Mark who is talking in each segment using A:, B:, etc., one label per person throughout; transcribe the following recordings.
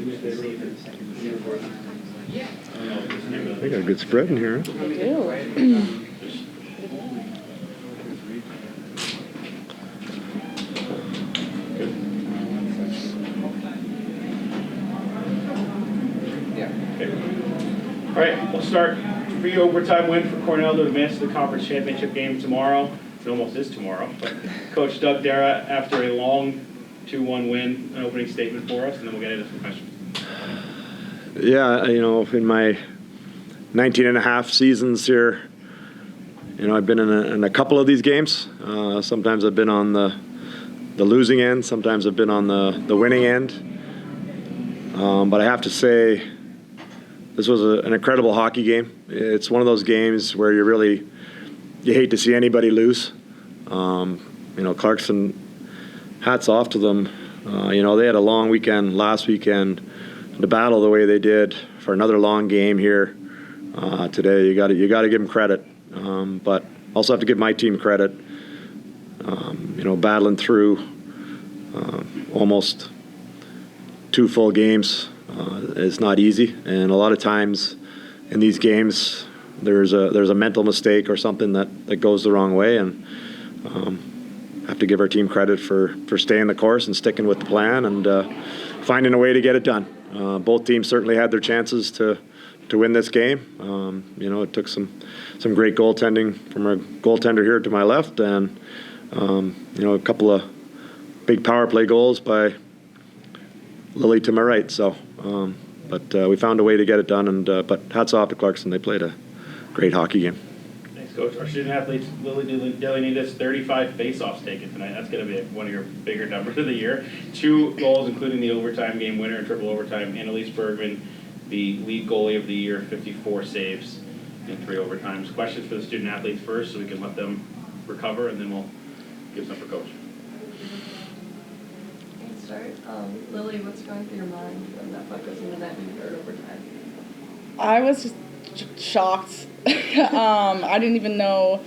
A: They got a good spread in here.
B: They do.
C: All right, we'll start. Free overtime win for Cornell to advance to the conference championship game tomorrow. It almost is tomorrow. But Coach Doug Dara, after a long 2-1 win, an opening statement for us, and then we'll get into some questions.
A: Yeah, in my 19 and a half seasons here, I've been in a couple of these games. Sometimes I've been on the losing end. Sometimes I've been on the winning end. But I have to say, this was an incredible hockey game. It's one of those games where you hate to see anybody lose. Clarkson, hats off to them. They had a long weekend last weekend. To battle the way they did for another long game here today, you got to give them credit. But also have to give my team credit. Battling through almost 2 full games is not easy, and a lot of times in these games there's a mental mistake or something that goes the wrong way, and have to give our team credit for staying the course and sticking with the plan and finding a way to get it done. Both teams certainly had their chances to win this game. It took some great goaltending from our goaltender here to my left, and a couple of big power play goals by Lily to my right. So, but we found a way to get it done, and but hats off to Clarkson. They played a great hockey game.
C: Thanks, Coach. Our student athletes, Lily Delianides, 35 face-offs taken tonight. That's going to be one of your bigger numbers of the year. 2 goals, including the overtime game winner in triple overtime. Annalise Bergman, the lead goalie of the year, 54 saves in 3 overtimes. Questions for the student athletes first, so we can let them recover, and then we'll give some for Coach.
D: Start. Lily, what's going through your mind when that puck goes into that in 3rd overtime?
B: I was just shocked. I didn't even know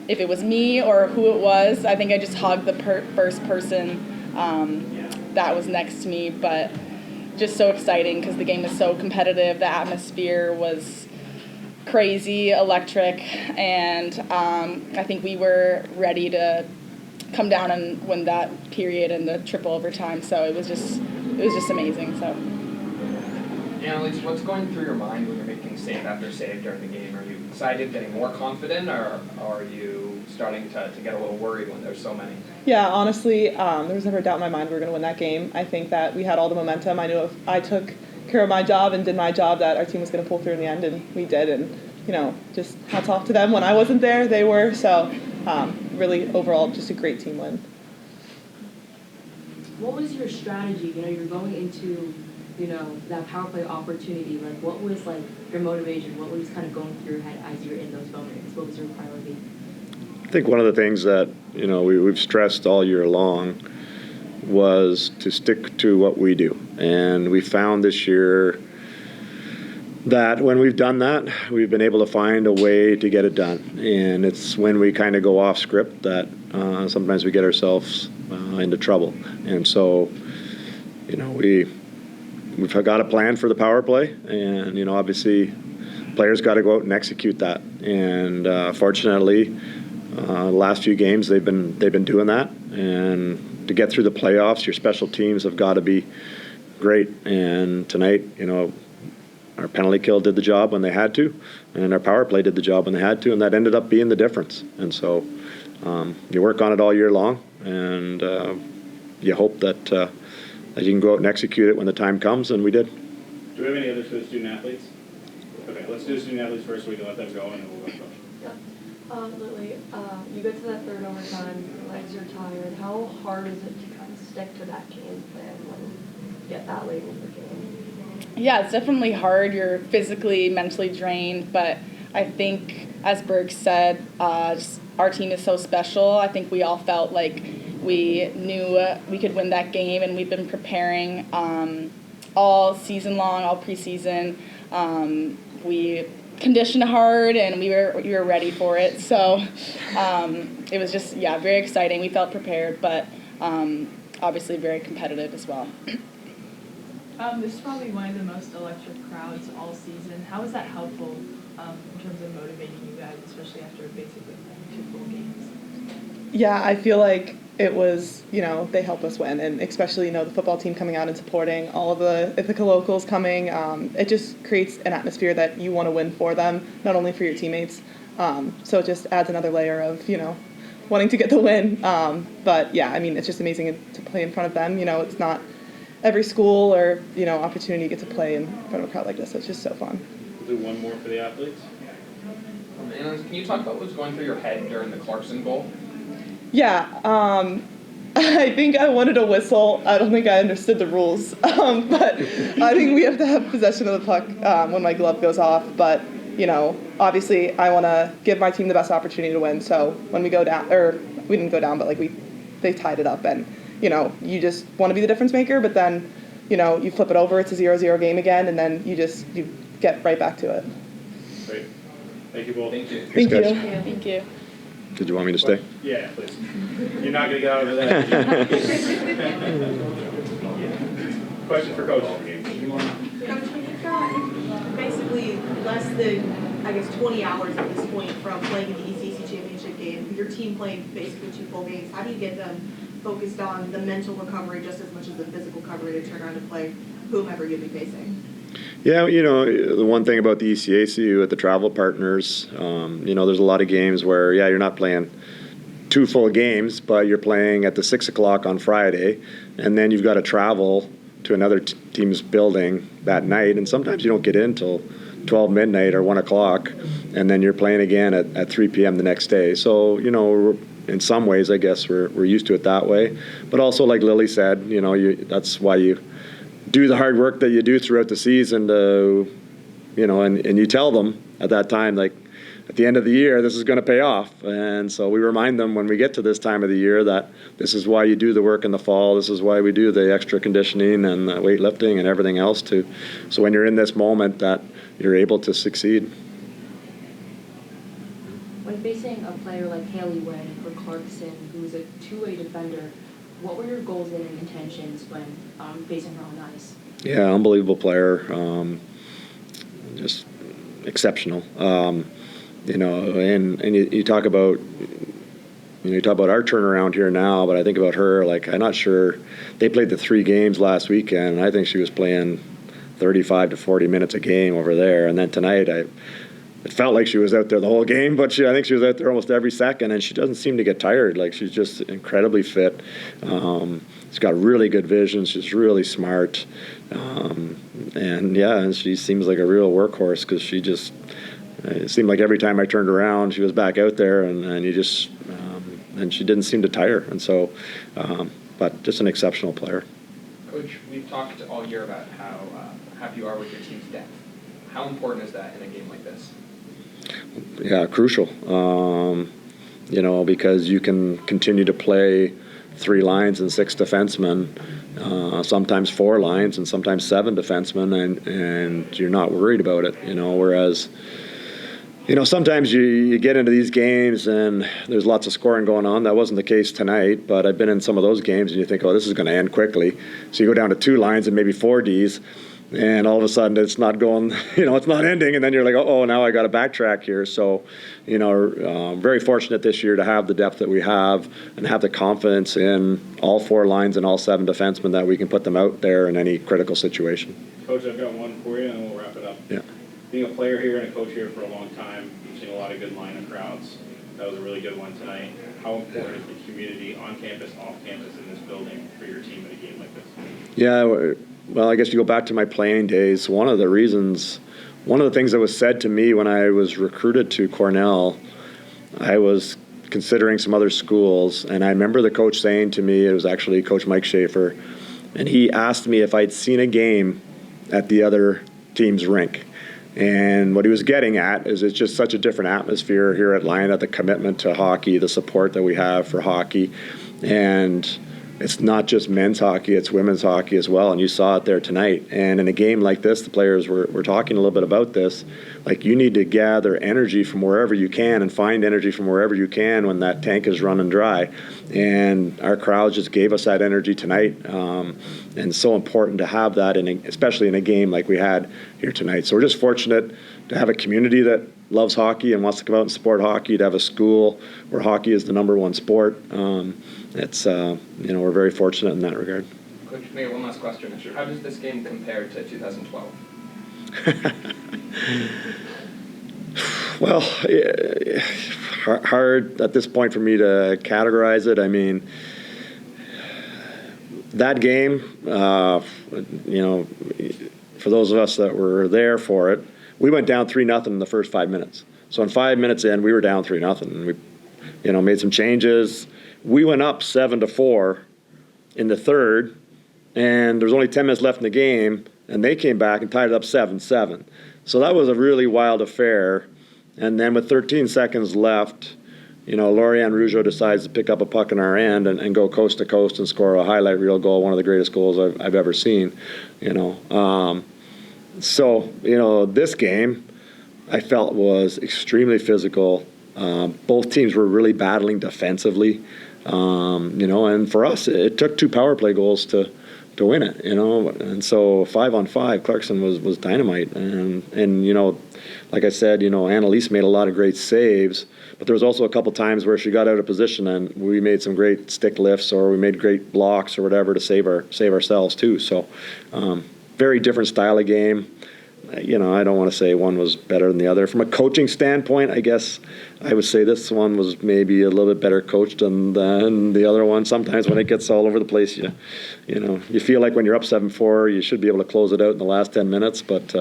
B: if it was me or who it was. I think I just hugged the first person that was next to me, but just so exciting because the game was so competitive. The atmosphere was crazy, electric, and I think we were ready to come down and win that period in the triple overtime. So it was just amazing. So.
E: Annalise, what's going through your mind when you're making save after save during the game? Are you excited, getting more confident, or are you starting to get a little worried when there's so many?
F: Yeah, honestly, there was never a doubt in my mind we were going to win that game. I think that we had all the momentum. I knew if I took care of my job and did my job that our team was going to pull through in the end, and we did. And, just hats off to them. When I wasn't there, they were. So really, overall, just a great team win.
G: What was your strategy? You're going into, that power play opportunity. Like, what was, your motivation? What was kind of going through your head as you're in those moments? What was your priority?
A: I think one of the things that, we've stressed all year long was to stick to what we do. And we found this year that when we've done that, we've been able to find a way to get it done. And it's when we kind of go off script that sometimes we get ourselves into trouble. And so, we've got a plan for the power play, and obviously players got to go out and execute that. And fortunately, the last few games they've been doing that. And to get through the playoffs, your special teams have got to be great. And tonight, our penalty kill did the job when they had to, and our power play did the job when they had to, and that ended up being the difference. And so you work on it all year long, and you hope that you can go out and execute it when the time comes, and we did.
C: Do we have any others for the student athletes? Okay, let's do the student athletes first so we can let them go, and then we'll go to Coach.
D: Lily, you get to that 3rd overtime, your legs are tired. How hard is it to kind of stick to that game plan when you get that late in the game?
B: Yeah, it's definitely hard. You're physically, mentally drained, but I think, as Berg said, our team is so special. I think we all felt like we knew we could win that game, and we've been preparing all season long, all preseason. We conditioned hard, and we were ready for it. So it was just, very exciting. We felt prepared, but obviously very competitive as well.
H: This is probably one of the most electric crowds all season. How is that helpful in terms of motivating you guys, especially after basically playing 2 full games?
F: Yeah, I feel like it was, they help us win, and especially, the football team coming out and supporting all of the Ithaca locals coming. It just creates an atmosphere that you want to win for them, not only for your teammates. So it just adds another layer of, wanting to get the win. But yeah, I mean, it's just amazing to play in front of them. It's not every school or, opportunity you get to play in front of a crowd like this. So it's just so fun.
C: We'll do one more for the athletes.
E: And can you talk about what was going through your head during the Clarkson goal?
F: Yeah, I think I wanted a whistle. I don't think I understood the rules, but I think we have to have possession of the puck when my glove goes off. But, obviously I want to give my team the best opportunity to win. So when we go down, or we didn't go down, but they tied it up, and, you just want to be the difference maker, but then, you flip it over, it's a 0-0 game again, and then you get right back to it.
C: Great. Thank you both.
E: Thank you.
F: Thank you.
B: Thank you.
A: Did you want me to stay?
C: Yeah, please. You're not going to get out of that. Question for Coach.
I: Coach, you've got basically less than, I guess, 20 hours at this point from playing in the ECAC championship game. Your team playing basically 2 full games. How do you get them focused on the mental recovery just as much as the physical recovery to turn around and play whomever you'll be facing?
A: Yeah, the one thing about the ECAC with the travel partners, there's a lot of games where, you're not playing 2 full games, but you're playing at the 6 o'clock on Friday, and then you've got to travel to another team's building that night, and sometimes you don't get in till 12 midnight or 1 o'clock, and then you're playing again at 3 p.m. the next day. So, in some ways, I guess we're used to it that way. But also, like Lily said, that's why you do the hard work that you do throughout the season to, and you tell them at that time, like, at the end of the year, this is going to pay off. And so we remind them when we get to this time of the year that this is why you do the work in the fall. This is why we do the extra conditioning and the weightlifting and everything else too. So when you're in this moment that you're able to succeed.
G: When facing a player like Haley Wynn or Clarkson, who's a 2-way defender, what were your goals and intentions when facing her on ice?
A: Yeah, unbelievable player. Just exceptional. And you talk about, you talk about our turnaround here now, but I think about her, like, I'm not sure. They played the 3 games last weekend, and I think she was playing 35 to 40 minutes a game over there. And then tonight, it felt like she was out there the whole game, but I think she was out there almost every second, and she doesn't seem to get tired. Like, she's just incredibly fit. She's got really good vision. She's really smart. And she seems like a real workhorse because she just, it seemed like every time I turned around, she was back out there, and you just, and she didn't seem to tire. And so, but just an exceptional player.
E: Coach, we've talked all year about how happy you are with your team's depth. How important is that in a game like this?
A: Yeah, crucial. Because you can continue to play 3 lines and 6 defensemen, sometimes 4 lines and sometimes 7 defensemen, and you're not worried about it. Whereas, sometimes you get into these games and there's lots of scoring going on. That wasn't the case tonight, but I've been in some of those games and you think, oh, this is going to end quickly. So you go down to 2 lines and maybe 4 Ds. And all of a sudden it's not going, it's not ending. And then you're like, oh, now I got to backtrack here. So, very fortunate this year to have the depth that we have and have the confidence in all 4 lines and all 7 defensemen that we can put them out there in any critical situation.
C: Coach, I've got one for you and then we'll wrap it up.
A: Yeah.
C: Being a player here and a coach here for a long time, you've seen a lot of good line of crowds. That was a really good one tonight. How important is the community on campus, off campus in this building for your team in a game like this?
A: Yeah, well, I guess you go back to my playing days. One of the things that was said to me when I was recruited to Cornell, I was considering some other schools, and I remember the coach saying to me, it was actually Coach Mike Schaefer, and he asked me if I'd seen a game at the other team's rink. And what he was getting at is it's just such a different atmosphere here at Lyon, the commitment to hockey, the support that we have for hockey. And it's not just men's hockey, it's women's hockey as well, and you saw it there tonight. And in a game like this, the players were talking a little bit about this. like you need to gather energy from wherever you can and find energy from wherever you can when that tank is running dry. And our crowds just gave us that energy tonight. And it's so important to have that, especially in a game like we had here tonight. So we're just fortunate to have a community that loves hockey and wants to come out and support hockey, to have a school where hockey is the #1 sport. We're very fortunate in that regard.
E: Coach, maybe one last question. How does this game compare to 2012?
A: Well, hard at this point for me to categorize it. I mean, that game, for those of us that were there for it, we went down 3-0 in the first 5 minutes. So in 5 minutes in, we were down 3-0, and we, made some changes. We went up 7-4 in the third, and there was only 10 minutes left in the game, and they came back and tied it up 7-7. So that was a really wild affair. And then with 13 seconds left, Lorianne Rougeau decides to pick up a puck in our end and go coast to coast and score a highlight reel goal, one of the greatest goals I've ever seen. This game I felt was extremely physical. Both teams were really battling defensively, and for us it took 2 power play goals to win it, and so 5-on-5, Clarkson was dynamite, and like I said, Annalise made a lot of great saves, but there was also a couple times where she got out of position and we made some great stick lifts or we made great blocks or whatever to save ourselves too. So very different style of game. I don't want to say one was better than the other. From a coaching standpoint, I guess I would say this one was maybe a little bit better coached than the other one. Sometimes when it gets all over the place, you feel like when you're up 7-4, you should be able to close it out in the last 10 minutes, but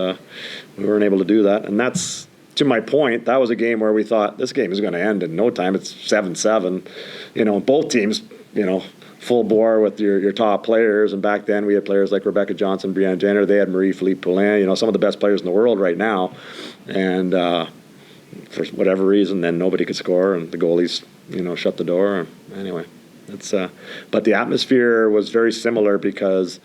A: we weren't able to do that. And that's, to my point, that was a game where we thought this game is going to end in no time. It's 7-7. Both teams, full bore with your top players, and back then we had players like Rebecca Johnson, Brianne Jenner. They had Marie-Philippe Poulin, some of the best players in the world right now, and for whatever reason, then nobody could score, and the goalies, shut the door. Anyway, but the atmosphere was very similar because,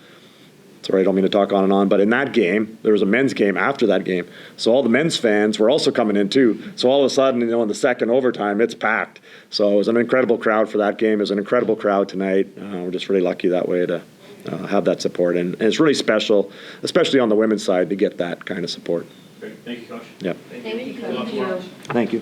A: sorry, I don't mean to talk on and on, but in that game, there was a men's game after that game. So all the men's fans were also coming in too. So all of a sudden, in the second overtime, it's packed. So it was an incredible crowd for that game. It was an incredible crowd tonight. We're just really lucky that way to have that support. And it's really special, especially on the women's side, to get that kind of support.
C: Great. Thank you, Coach.
A: Yeah.
D: Thank you,
C: Good luck
D: Coach.
C: tomorrow.
A: Thank you.